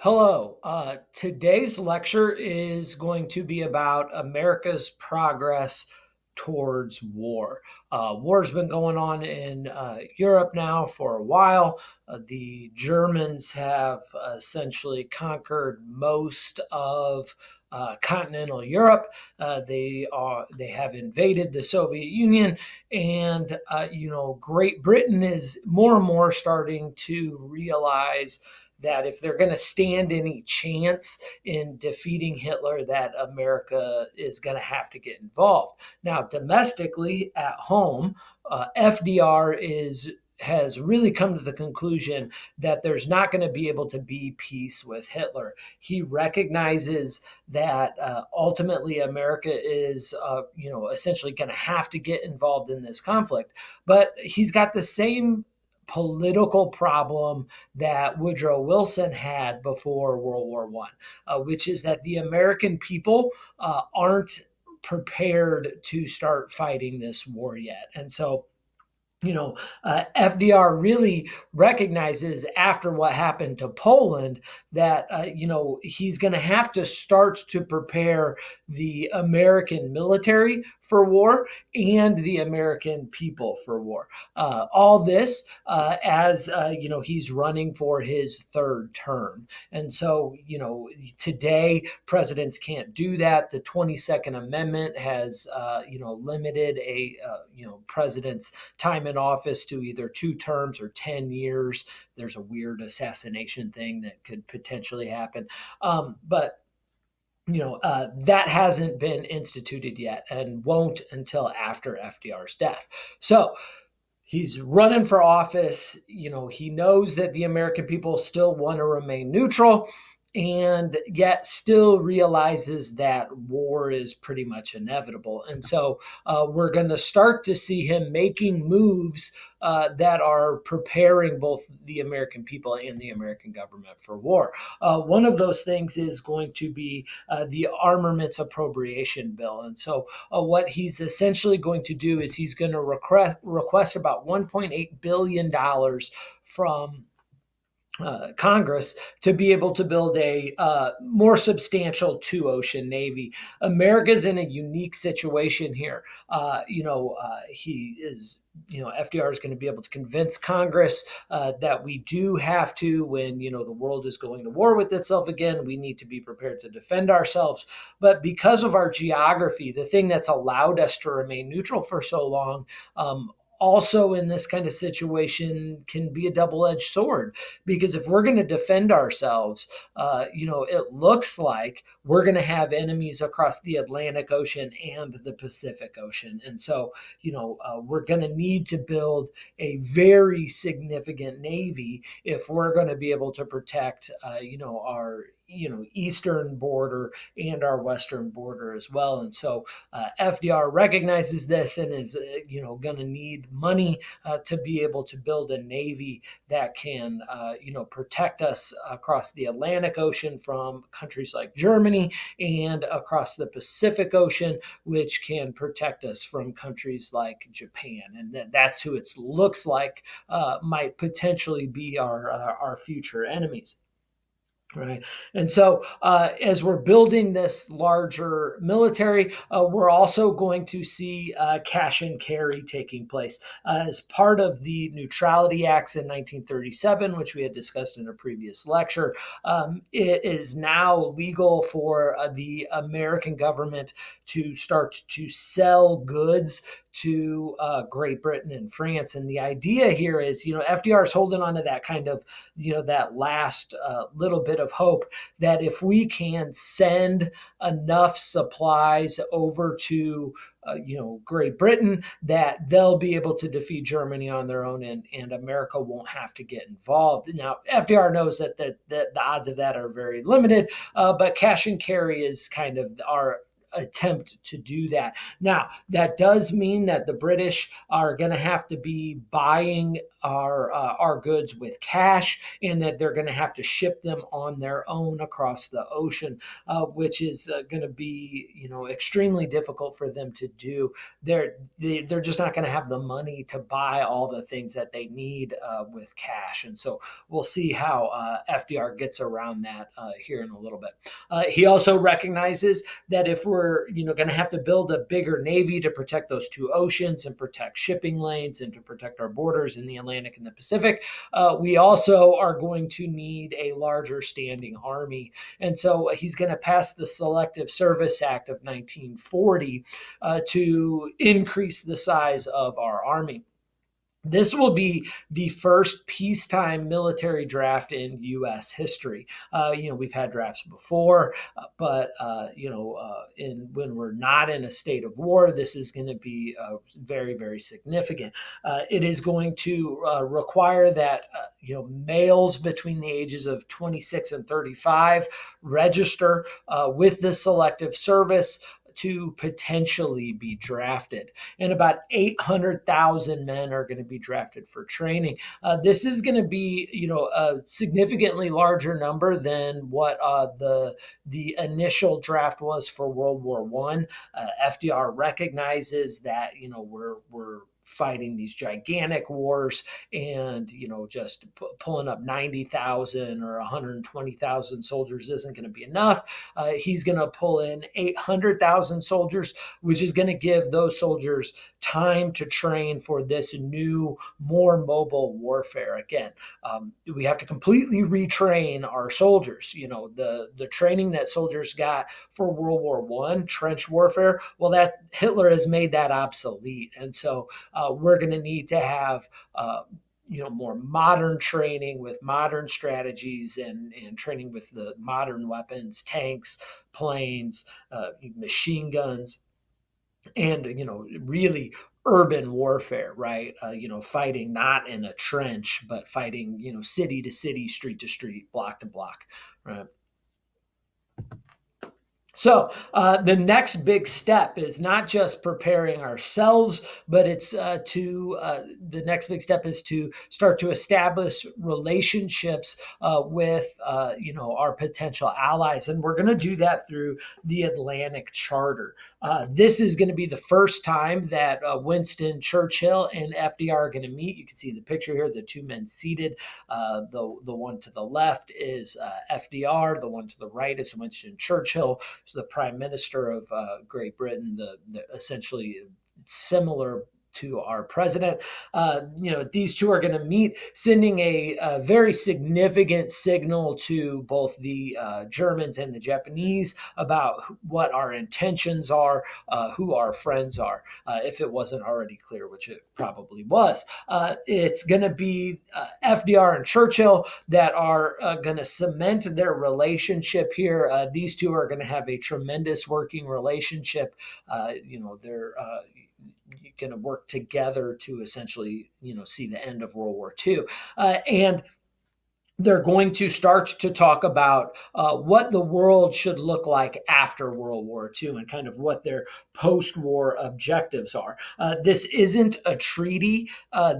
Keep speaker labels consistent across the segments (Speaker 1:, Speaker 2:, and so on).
Speaker 1: Hello. Today's lecture is going to be about America's progress towards war. War's been going on in Europe now for a while. The Germans have essentially conquered most of continental Europe. They have invaded the Soviet Union, and Great Britain is more and more starting to realize that if they're going to stand any chance in defeating Hitler, that America is going to have to get involved. Now, domestically at home, FDR has really come to the conclusion that there's not going to be able to be peace with Hitler. He recognizes that ultimately America is, essentially going to have to get involved in this conflict. But he's got the same political problem that Woodrow Wilson had before World War One, which is that the American people aren't prepared to start fighting this war yet. And so FDR really recognizes after what happened to Poland that, he's going to have to start to prepare the American military for war and the American people for war. All this as, he's running for his third term. And so, today presidents can't do that. The 22nd Amendment has, limited a, president's time in office to either 2 terms or 10 years. There's a weird assassination thing that could potentially happen. But that hasn't been instituted yet and won't until after FDR's death. So he's running for office. He knows that the American people still want to remain neutral, and yet still realizes that war is pretty much inevitable. And so we're going to start to see him making moves that are preparing both the American people and the American government for war. One of those things is going to be the armaments appropriation bill. And so what he's essentially going to do is he's going to request about $1.8 billion from Congress to be able to build a more substantial 2-ocean navy. America's in a unique situation here. He is, FDR is going to be able to convince Congress that we do have to, when, the world is going to war with itself again, we need to be prepared to defend ourselves. But because of our geography, the thing that's allowed us to remain neutral for so long, also in this kind of situation can be a double-edged sword, because if we're going to defend ourselves, it looks like we're going to have enemies across the Atlantic Ocean and the Pacific Ocean. And so, we're going to need to build a very significant navy if we're going to be able to protect, our eastern border and our western border as well. And so FDR recognizes this and is going to need money to be able to build a navy that can protect us across the Atlantic Ocean from countries like Germany, and across the Pacific Ocean, which can protect us from countries like Japan. And that's who it looks like might potentially be our future enemies. Right. And so as we're building this larger military, we're also going to see cash and carry taking place as part of the Neutrality Acts in 1937, which we had discussed in a previous lecture. It is now legal for the American government to start to sell goods to Great Britain and France. And the idea here is, FDR is holding on to that kind of, that last little bit of hope that if we can send enough supplies over to Great Britain, that they'll be able to defeat Germany on their own, and America won't have to get involved. Now, FDR knows that the odds of that are very limited, but cash and carry is kind of our attempt to do that. Now, that does mean that the British are going to have to be buying our goods with cash, and that they're going to have to ship them on their own across the ocean, which is going to be extremely difficult for them to do. They're just not going to have the money to buy all the things that they need with cash, and so we'll see how FDR gets around that here in a little bit. He also recognizes that if we're going to have to build a bigger navy to protect those two oceans and protect shipping lanes and to protect our borders in the Atlantic and the Pacific, we also are going to need a larger standing army. And so he's going to pass the Selective Service Act of 1940 to increase the size of our army. This will be the first peacetime military draft in U.S. history. We've had drafts before, but when we're not in a state of war, this is going to be very, very significant. It is going to require that males between the ages of 26 and 35 register with the Selective Service to potentially be drafted. And about 800,000 men are going to be drafted for training. This is going to be, a significantly larger number than what the initial draft was for World War I. FDR recognizes that, we're fighting these gigantic wars, and just pulling up 90,000 or 120,000 soldiers isn't going to be enough. He's going to pull in 800,000 soldiers, which is going to give those soldiers time to train for this new, more mobile warfare. Again, we have to completely retrain our soldiers. The training that soldiers got for World War I, trench warfare, well, that Hitler has made that obsolete. And so we're going to need to have more modern training with modern strategies and training with the modern weapons, tanks, planes, machine guns, and really urban warfare, right? Fighting not in a trench, but fighting city to city, street to street, block to block, right? So the next big step is not just preparing ourselves, but it's the next big step is to start to establish relationships with our potential allies, and we're going to do that through the Atlantic Charter. This is going to be the first time that Winston Churchill and FDR are going to meet. You can see the picture here, the two men seated. The one to the left is FDR. The one to the right is Winston Churchill, the Prime Minister of Great Britain, the essentially similar to our president. These two are going to meet, sending a very significant signal to both the Germans and the Japanese about what our intentions are, who our friends are, if it wasn't already clear, which it probably was. It's going to be FDR and Churchill that are going to cement their relationship here. These two are going to have a tremendous working relationship. They're going to work together to essentially, see the end of World War II. And they're going to start to talk about what the world should look like after World War II and kind of what their post-war objectives are. This isn't a treaty.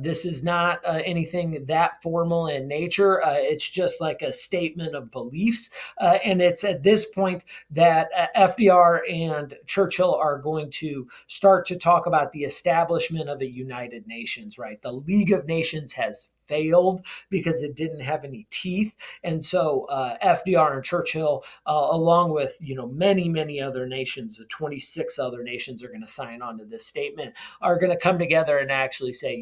Speaker 1: This is not anything that formal in nature. It's just like a statement of beliefs. And it's at this point that FDR and Churchill are going to start to talk about the establishment of a United Nations, right? The League of Nations has failed because it didn't have any teeth. And so FDR and Churchill, along with many, many other nations, the 26 other nations are going to sign on to this statement, are going to come together and actually say,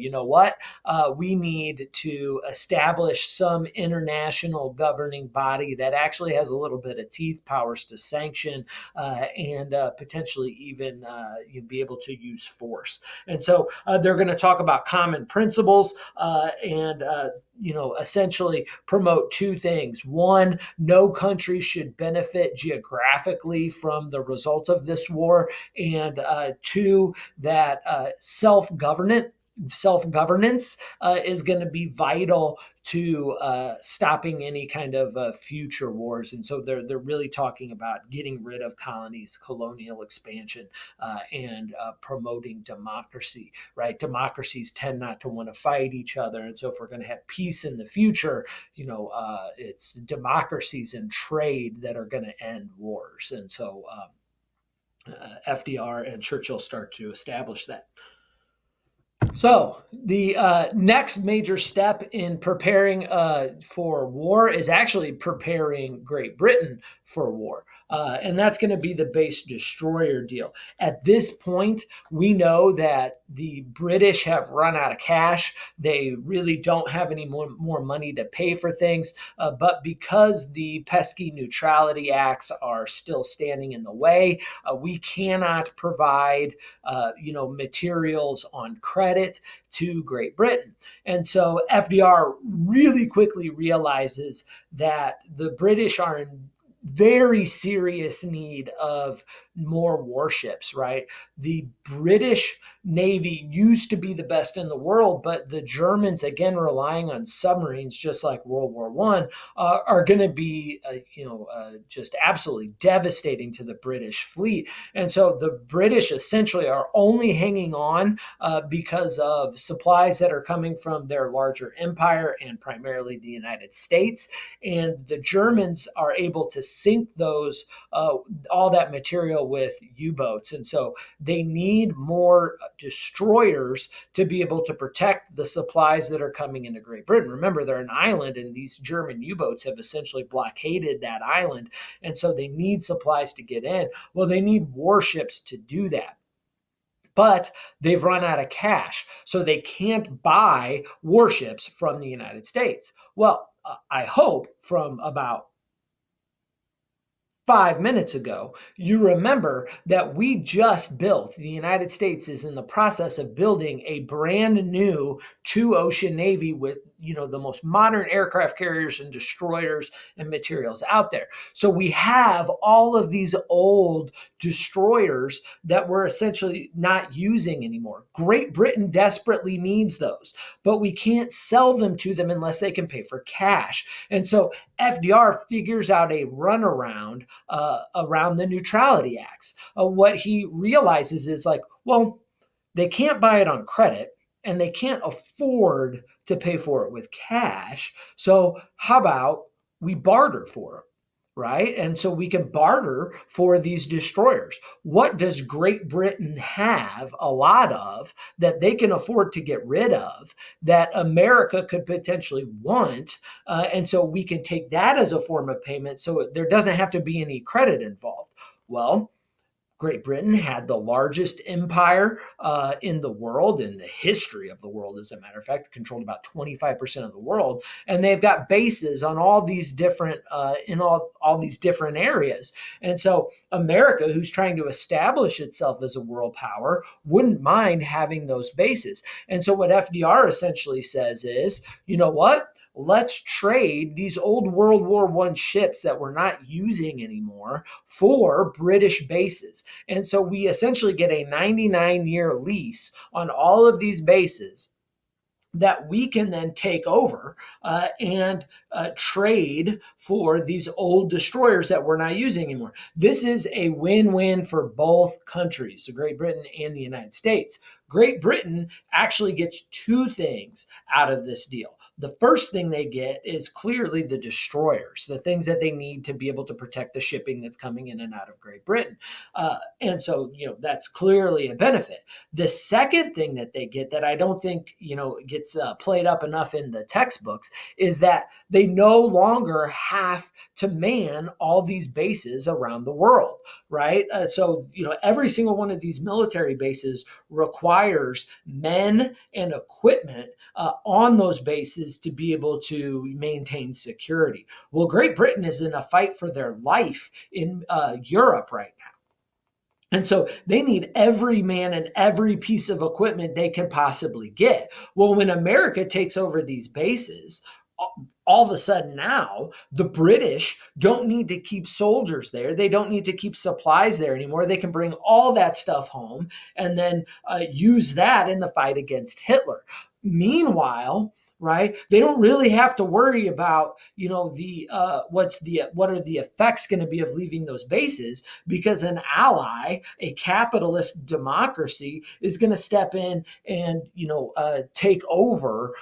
Speaker 1: we need to establish some international governing body that actually has a little bit of teeth, powers to sanction, and potentially even be able to use force. And so they're going to talk about common principles and essentially promote two things. One, no country should benefit geographically from the result of this war. And two, that self-government self-governance is going to be vital to stopping any kind of future wars. And so they're really talking about getting rid of colonies, colonial expansion, and promoting democracy, right? Democracies tend not to want to fight each other. And so if we're going to have peace in the future, it's democracies and trade that are going to end wars. And so FDR and Churchill start to establish that. So the next major step in preparing for war is actually preparing Great Britain for war. And that's going to be the base destroyer deal. At this point, we know that the British have run out of cash. They really don't have any more money to pay for things. But because the pesky neutrality acts are still standing in the way, we cannot provide materials on credit to Great Britain. And so FDR really quickly realizes that the British are in very serious need of more warships, right? The British Navy used to be the best in the world, but the Germans, again, relying on submarines, just like World War I, are going to be, just absolutely devastating to the British fleet. And so the British essentially are only hanging on because of supplies that are coming from their larger empire and primarily the United States. And the Germans are able to sink those, all that material with U-boats. And so they need more destroyers to be able to protect the supplies that are coming into Great Britain. Remember, they're an island, and these German U-boats have essentially blockaded that island. And so they need supplies to get in. Well, they need warships to do that. But they've run out of cash, so they can't buy warships from the United States. Well, I hope from about 5 minutes ago, you remember that we just built, the United States is in the process of building a brand new two-ocean navy with, the most modern aircraft carriers and destroyers and materials out there. So we have all of these old destroyers that we're essentially not using anymore. Great Britain desperately needs those, but we can't sell them to them unless they can pay for cash. And so FDR figures out a runaround around the neutrality acts. What he realizes is they can't buy it on credit and they can't afford to pay for it with cash. So how about we barter for them? Right? And so we can barter for these destroyers. What does Great Britain have a lot of that they can afford to get rid of that America could potentially want? And so we can take that as a form of payment so there doesn't have to be any credit involved. Well, Great Britain had the largest empire in the world, in the history of the world, as a matter of fact, controlled about 25% of the world. And they've got bases on all these different, in all these different areas. And so America, who's trying to establish itself as a world power, wouldn't mind having those bases. And so what FDR essentially says is, you know what? Let's trade these old World War I ships that we're not using anymore for British bases. And so we essentially get a 99-year lease on all of these bases that we can then take over and trade for these old destroyers that we're not using anymore. This is a win-win for both countries, so Great Britain and the United States. Great Britain actually gets two things out of this deal. The first thing they get is clearly the destroyers, the things that they need to be able to protect the shipping that's coming in and out of Great Britain. And so, that's clearly a benefit. The second thing that they get that I don't think, gets played up enough in the textbooks is that they no longer have to man all these bases around the world, right? So, every single one of these military bases requires men and equipment on those bases to be able to maintain security. Well, Great Britain is in a fight for their life in Europe right now. And so they need every man and every piece of equipment they can possibly get. Well, when America takes over these bases, all of a sudden now the British don't need to keep soldiers there. They don't need to keep supplies there anymore. They can bring all that stuff home and then use that in the fight against Hitler. Meanwhile, right, they don't really have to worry about, the what are the effects going to be of leaving those bases, because an ally, a capitalist democracy, is going to step in and take over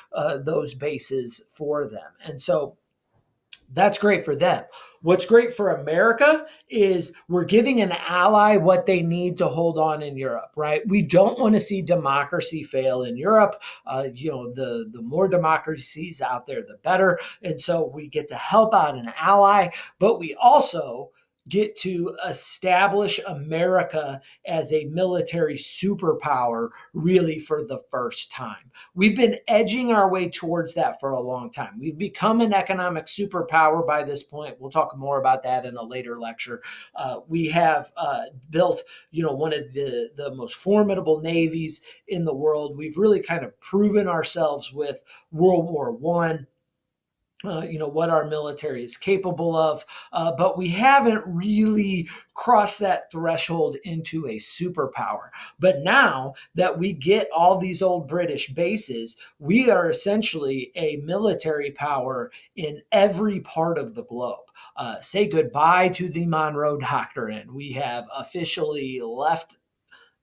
Speaker 1: those bases for them. And so that's great for them. What's great for America is we're giving an ally what they need to hold on in Europe, right? We don't want to see democracy fail in Europe. The more democracies out there, the better. And so we get to help out an ally, but we also get to establish America as a military superpower really for the first time. We've been edging our way towards that for a long time. We've become an economic superpower by this point. We'll talk more about that in a later lecture. We have built, one of the most formidable navies in the world. We've really kind of proven ourselves with World War One. What our military is capable of, but we haven't really crossed that threshold into a superpower. But now that we get all these old British bases, we are essentially a military power in every part of the globe. Say goodbye to the Monroe Doctrine. We have officially left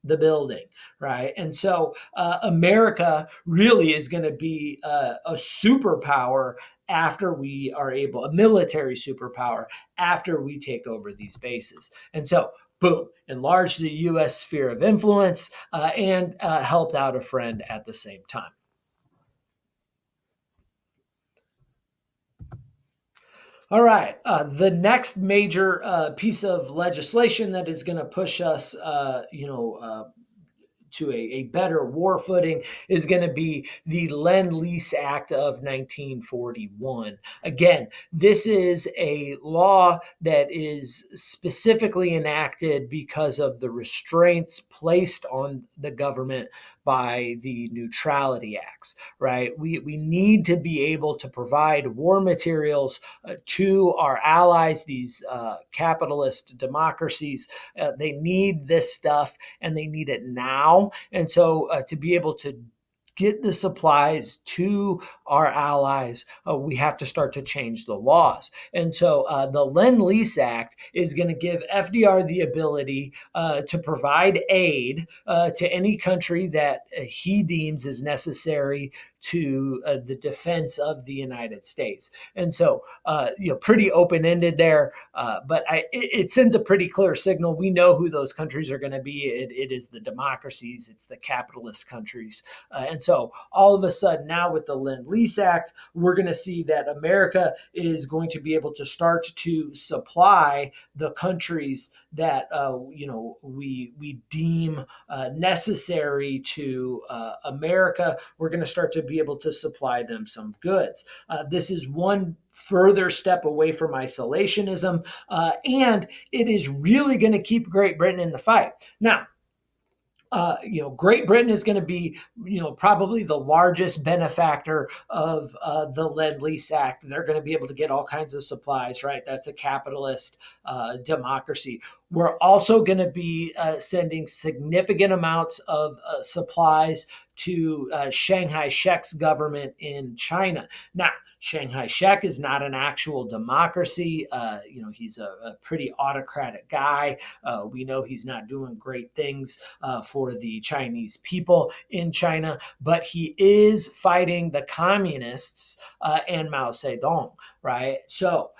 Speaker 1: the building, right? And so America really is going to be a superpower after we are able, a military superpower after we take over these bases. And so, boom, enlarge the U.S. sphere of influence and helped out a friend at the same time. All right. The next major piece of legislation that is going to push us, to a better war footing is going to be the Lend-Lease Act of 1941. Again, this is a law that is specifically enacted because of the restraints placed on the government by the Neutrality Acts, right? We need to be able to provide war materials to our allies, these capitalist democracies. They need this stuff and they need it now. And so to be able to get the supplies to our allies, we have to start to change the laws. And so the Lend-Lease Act is going to give FDR the ability to provide aid to any country that he deems is necessary to the defense of the United States. And so, pretty open-ended there, but it sends a pretty clear signal. We know who those countries are going to be. It is the democracies, it's the capitalist countries. And so all of a sudden now with the Lend-Lease Act, we're going to see that America is going to be able to start to supply the countries that we deem necessary to America. We're going to start to be able to supply them some goods. This is one further step away from isolationism, and it is really going to keep Great Britain in the fight. Now, Great Britain is going to be, probably the largest benefactor of the Lend-Lease Act. They're going to be able to get all kinds of supplies, right? That's a capitalist democracy. We're also going to be sending significant amounts of supplies to Shanghai Shek's government in China. Now, Shanghai Shek is not an actual democracy. He's a pretty autocratic guy. We know he's not doing great things for the Chinese people in China, but he is fighting the communists and Mao Zedong, right? So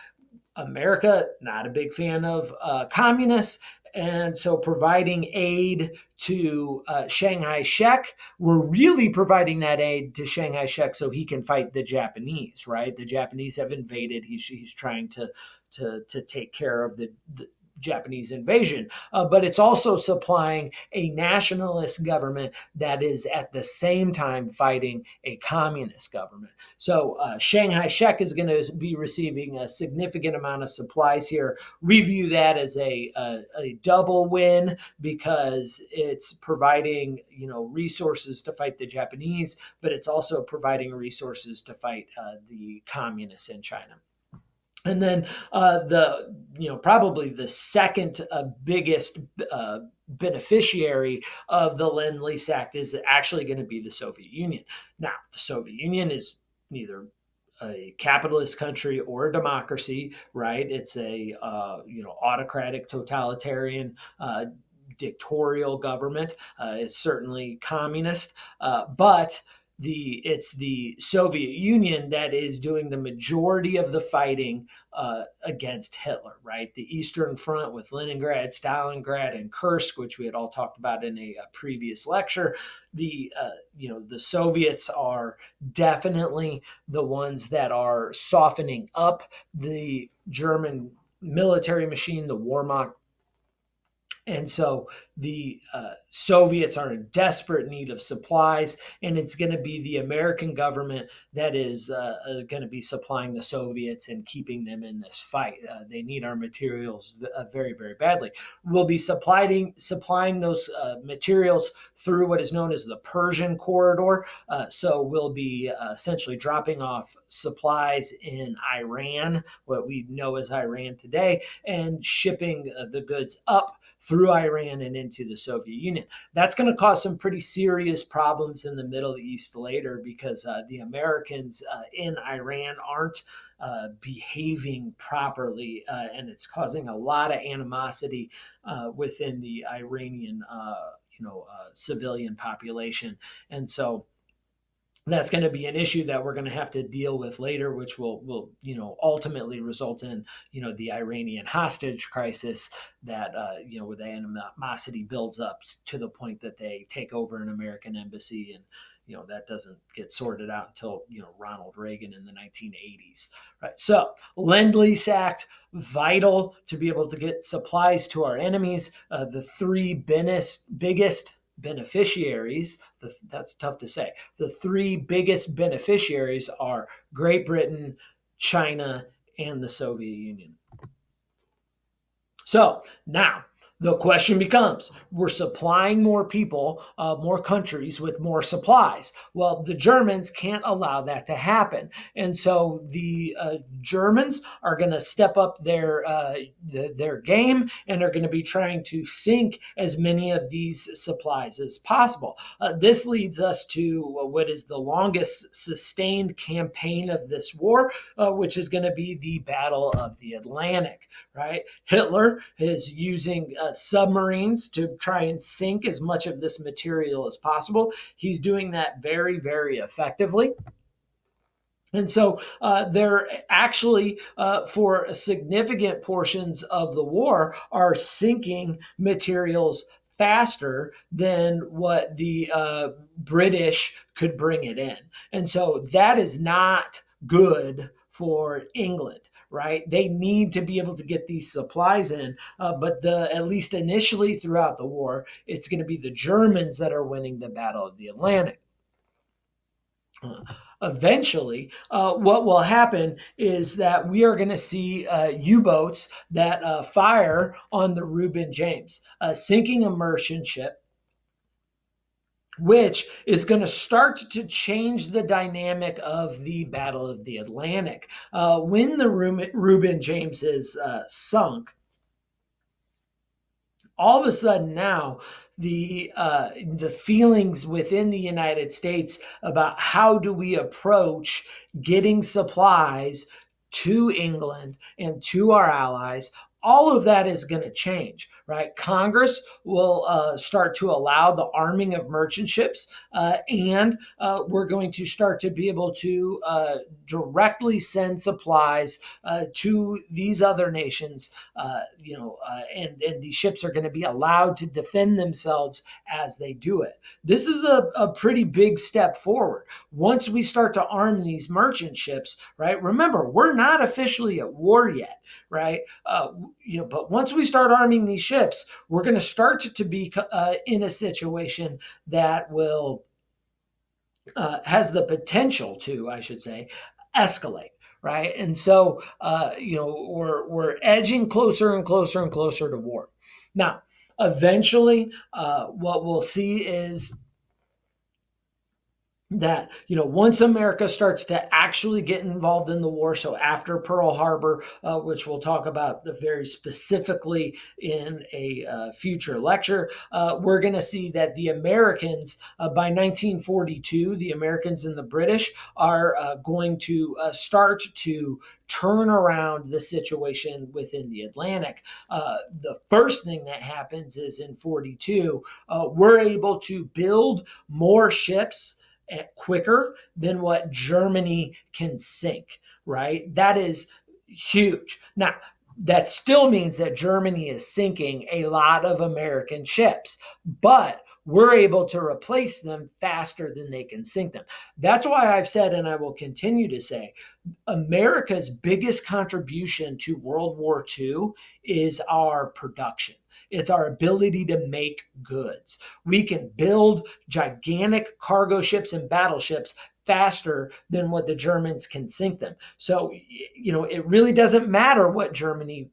Speaker 1: America, not a big fan of communists. And so providing aid to Shanghai Shek, we're really providing that aid to Shanghai Shek so he can fight the Japanese, right? The Japanese have invaded. He's trying to take care of Japanese invasion, but it's also supplying a nationalist government that is at the same time fighting a communist government. So Shanghai Shek is going to be receiving a significant amount of supplies here. We view that as a double win because it's providing resources to fight the Japanese, but it's also providing resources to fight the communists in China. And then probably the second biggest beneficiary of the Lend-Lease Act is actually going to be the Soviet Union. Now, the Soviet Union is neither a capitalist country or a democracy, right? It's a autocratic, totalitarian, dictatorial government. It's certainly communist, but it's the Soviet Union that is doing the majority of the fighting against Hitler, right? The Eastern Front with Leningrad, Stalingrad, and Kursk, which we had all talked about in a previous lecture. The Soviets are definitely the ones that are softening up the German military machine, the Wehrmacht. And so the Soviets are in desperate need of supplies, and it's going to be the American government that is going to be supplying the Soviets and keeping them in this fight. They need our materials very, very badly. We'll be supplying those materials through what is known as the Persian Corridor. So we'll be essentially dropping off supplies in Iran, what we know as Iran today, and shipping the goods up through Iran and into the Soviet Union. That's going to cause some pretty serious problems in the Middle East later because the Americans in Iran aren't behaving properly, and it's causing a lot of animosity within the Iranian, civilian population. And so that's going to be an issue that we're going to have to deal with later, which will ultimately result in the Iranian hostage crisis that where the animosity builds up to the point that they take over an American embassy, and that doesn't get sorted out until Ronald Reagan in the 1980s, right? So Lend-Lease Act, vital to be able to get supplies to our enemies. The three biggest beneficiaries, that's tough to say. The three biggest beneficiaries are Great Britain, China, and the Soviet Union. So now the question becomes, we're supplying more people, more countries with more supplies. Well, the Germans can't allow that to happen. And so the Germans are going to step up their game and are going to be trying to sink as many of these supplies as possible. This leads us to what is the longest sustained campaign of this war, which is going to be the Battle of the Atlantic, right? Hitler is using submarines to try and sink as much of this material as possible. He's doing that very, very effectively. And so they're actually, for significant portions of the war, are sinking materials faster than what the British could bring it in. And so that is not good for England. Right? They need to be able to get these supplies in, but at least initially throughout the war, it's going to be the Germans that are winning the Battle of the Atlantic. Eventually, what will happen is that we are going to see U-boats that fire on the Reuben James, sinking a merchant ship, which is going to start to change the dynamic of the Battle of the Atlantic. When the Reuben James is sunk, all of a sudden now, the feelings within the United States about how do we approach getting supplies to England and to our allies, all of that is going to change, right? Congress will start to allow the arming of merchant ships, and we're going to start to be able to directly send supplies to these other nations, and these ships are going to be allowed to defend themselves as they do it. This is a pretty big step forward. Once we start to arm these merchant ships, right? Remember, we're not officially at war yet. right? But once we start arming these ships, we're going to start to be in a situation that will has the potential to, I should say, escalate, right? And so, we're edging closer and closer and closer to war. Now, eventually, what we'll see is that once America starts to actually get involved in the war, so after Pearl Harbor, which we'll talk about very specifically in a future lecture, we're going to see that the Americans, by 1942, the Americans and the British are going to start to turn around the situation within the Atlantic. The first thing that happens is in 42, we're able to build more ships quicker than what Germany can sink, right? That is huge. Now, that still means that Germany is sinking a lot of American ships, but we're able to replace them faster than they can sink them. That's why I've said, and I will continue to say, America's biggest contribution to World War II is our production. It's our ability to make goods. We can build gigantic cargo ships and battleships faster than what the Germans can sink them. So, it really doesn't matter what Germany,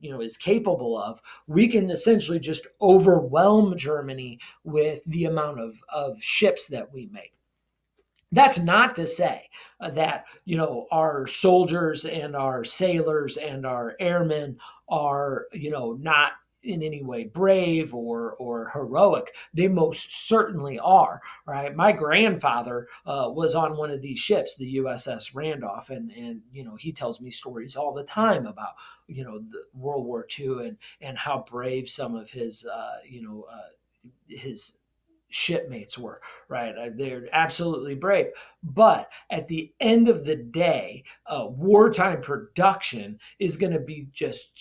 Speaker 1: is capable of. We can essentially just overwhelm Germany with the amount of ships that we make. That's not to say that our soldiers and our sailors and our airmen are not in any way brave or heroic. They most certainly are. Right. My grandfather was on one of these ships, the USS Randolph, and he tells me stories all the time about the World War II and how brave some of his shipmates were, right? They're absolutely brave. But at the end of the day, wartime production is going to be just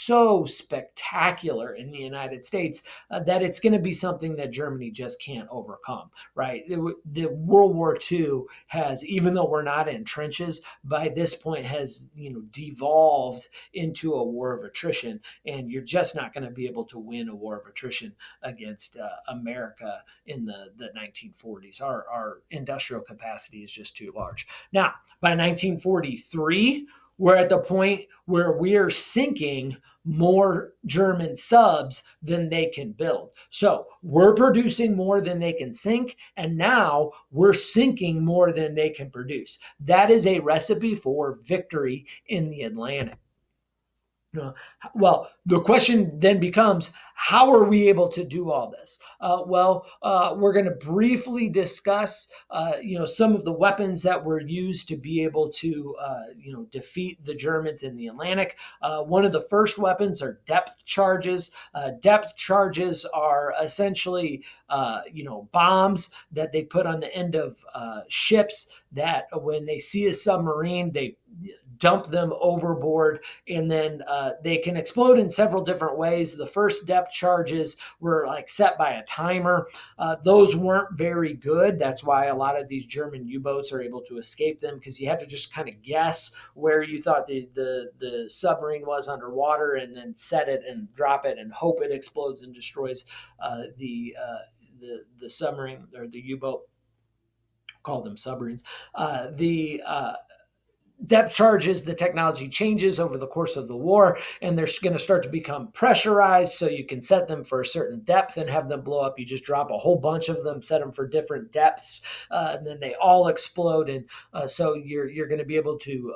Speaker 1: so spectacular in the United States that it's going to be something that Germany just can't overcome, right? The World War II has, even though we're not in trenches, by this point has, devolved into a war of attrition. And you're just not going to be able to win a war of attrition against America in the 1940s. Our industrial capacity is just too large. Now, by 1943, we're at the point where we're sinking more German subs than they can build. So we're producing more than they can sink, and now we're sinking more than they can produce. That is a recipe for victory in the Atlantic. Well, the question then becomes, how are we able to do all this? We're going to briefly discuss, some of the weapons that were used to be able to, defeat the Germans in the Atlantic. One of the first weapons are depth charges. Depth charges are essentially, bombs that they put on the end of ships that when they see a submarine, they dump them overboard, and then they can explode in several different ways. The first depth charges were set by a timer. Those weren't very good. That's why a lot of these German U-boats are able to escape them, because you had to just kind of guess where you thought the submarine was underwater, and then set it and drop it and hope it explodes and destroys the submarine or the U-boat. Call them submarines. The depth charges, the technology changes over the course of the war, and they're going to start to become pressurized, so you can set them for a certain depth and have them blow up. You just drop a whole bunch of them, set them for different depths, and then they all explode, and so you're going to be able to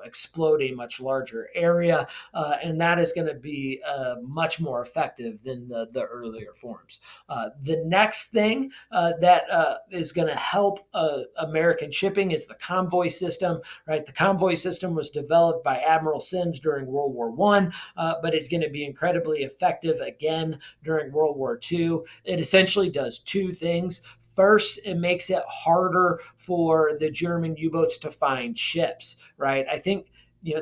Speaker 1: explode a much larger area, and that is going to be much more effective than the earlier forms. The next thing that is going to help American shipping is the convoy system, right? The convoy system was developed by Admiral Sims during World War I, but is going to be incredibly effective again during World War II. It essentially does two things. First, it makes it harder for the German U-boats to find ships, right? I think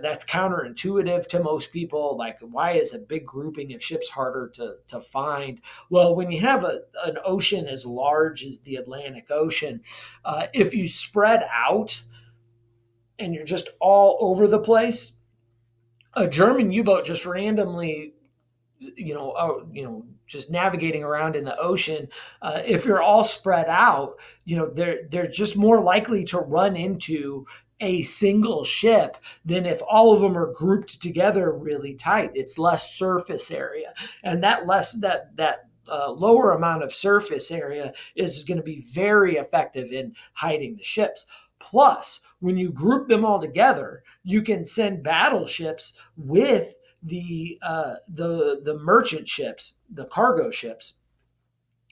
Speaker 1: that's counterintuitive to most people. Like, why is a big grouping of ships harder to find? Well, when you have an ocean as large as the Atlantic Ocean, if you spread out and you're just all over the place, a German U-boat just randomly, just navigating around in the ocean, if you're all spread out, they're just more likely to run into a single ship than if all of them are grouped together really tight. It's less surface area, and that lower amount of surface area is going to be very effective in hiding the ships. Plus, when you group them all together, you can send battleships with the merchant ships, the cargo ships.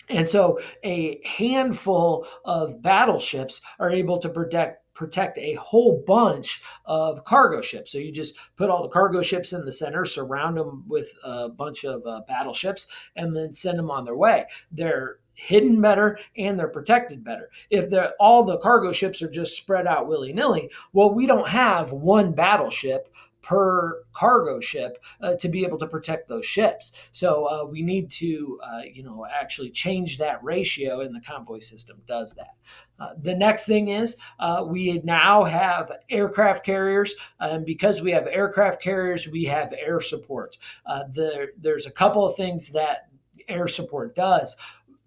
Speaker 1: And so a handful of battleships are able to protect a whole bunch of cargo ships. So you just put all the cargo ships in the center, surround them with a bunch of battleships, and then send them on their way. They're hidden better and they're protected better. If all the cargo ships are just spread out willy-nilly, well, we don't have one battleship per cargo ship to be able to protect those ships. So we need to, actually change that ratio, and the convoy system does that. The next thing is we now have aircraft carriers, and because we have aircraft carriers, we have air support. There's a couple of things that air support does.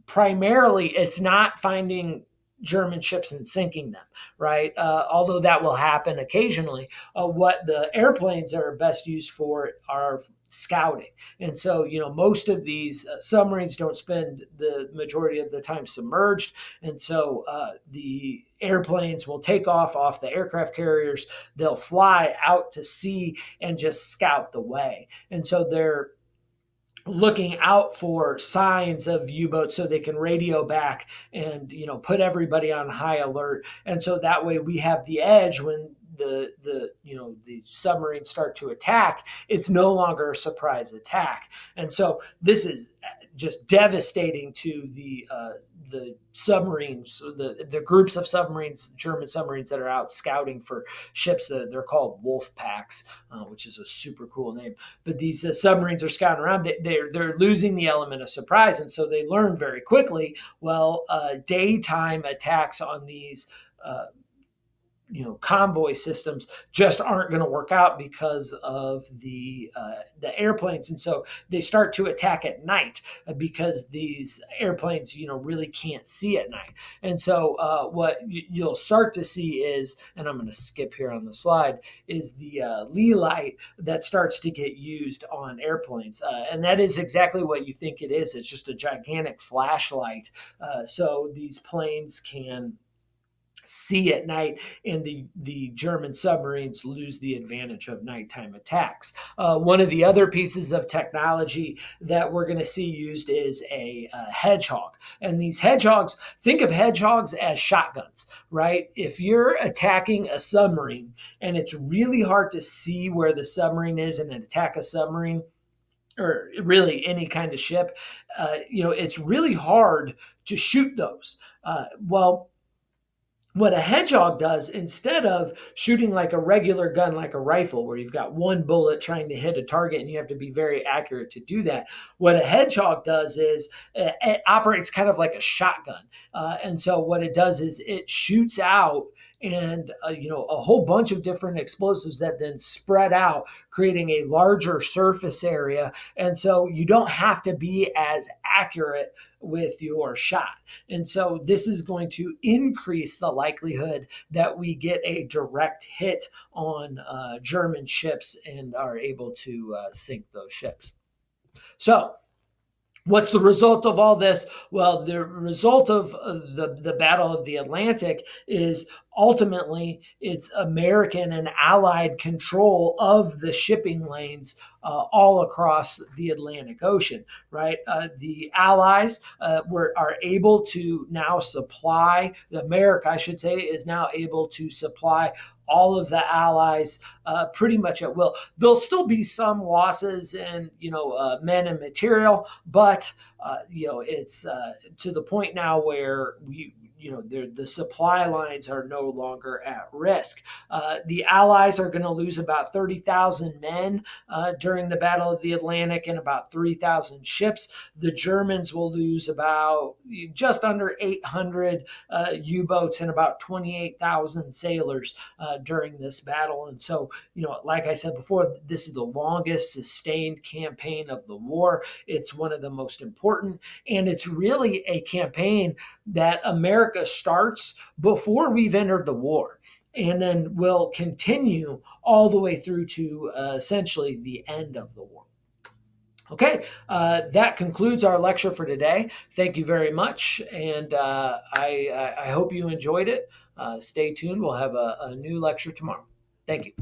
Speaker 1: Primarily, it's not finding German ships and sinking them, right? Although that will happen occasionally. What the airplanes are best used for are scouting. And so, most of these submarines don't spend the majority of the time submerged. And so the airplanes will take off the aircraft carriers. They'll fly out to sea and just scout the way. And so they're looking out for signs of U-boats so they can radio back and put everybody on high alert, and so that way we have the edge when the submarines start to attack. It's no longer a surprise attack, and so this is just devastating to the submarines, the groups of submarines, German submarines that are out scouting for ships. They're called wolf packs, which is a super cool name. But these submarines are scouting around. They're losing the element of surprise, and so they learn very quickly. Well, daytime attacks on these convoy systems just aren't going to work out because of the airplanes, and so they start to attack at night because these airplanes really can't see at night. And so what you'll start to see is, and I'm going to skip here on the slide, is the lee light that starts to get used on airplanes, and that is exactly what you think it is. It's just a gigantic flashlight, so these planes can see at night, and the German submarines lose the advantage of nighttime attacks. One of the other pieces of technology that we're going to see used is a hedgehog. And these hedgehogs, think of hedgehogs as shotguns, right? If you're attacking a submarine and it's really hard to see where the submarine is and attack a submarine, or really any kind of ship, it's really hard to shoot those. Well, what a hedgehog does, instead of shooting like a regular gun, like a rifle, where you've got one bullet trying to hit a target and you have to be very accurate to do that, what a hedgehog does is it operates kind of like a shotgun. And so what it does is it shoots out and a whole bunch of different explosives that then spread out, creating a larger surface area. And so you don't have to be as accurate with your shot. And so this is going to increase the likelihood that we get a direct hit on German ships and are able to sink those ships. So what's the result of all this? Well, the result of the Battle of the Atlantic is ultimately it's American and Allied control of the shipping lanes all across the Atlantic Ocean, right? The Allies are able to now supply, America, I should say, is now able to supply all of the Allies pretty much at will. There'll still be some losses in, men and material, but, it's to the point now where the supply lines are no longer at risk. The Allies are going to lose about 30,000 men during the Battle of the Atlantic and about 3,000 ships. The Germans will lose about just under 800 U-boats and about 28,000 sailors during this battle. And so, like I said before, this is the longest sustained campaign of the war. It's one of the most important, and it's really a campaign that America starts before we've entered the war, and then will continue all the way through to essentially the end of the war. Okay, that concludes our lecture for today. Thank you very much, and I hope you enjoyed it. Stay tuned. We'll have a new lecture tomorrow. Thank you.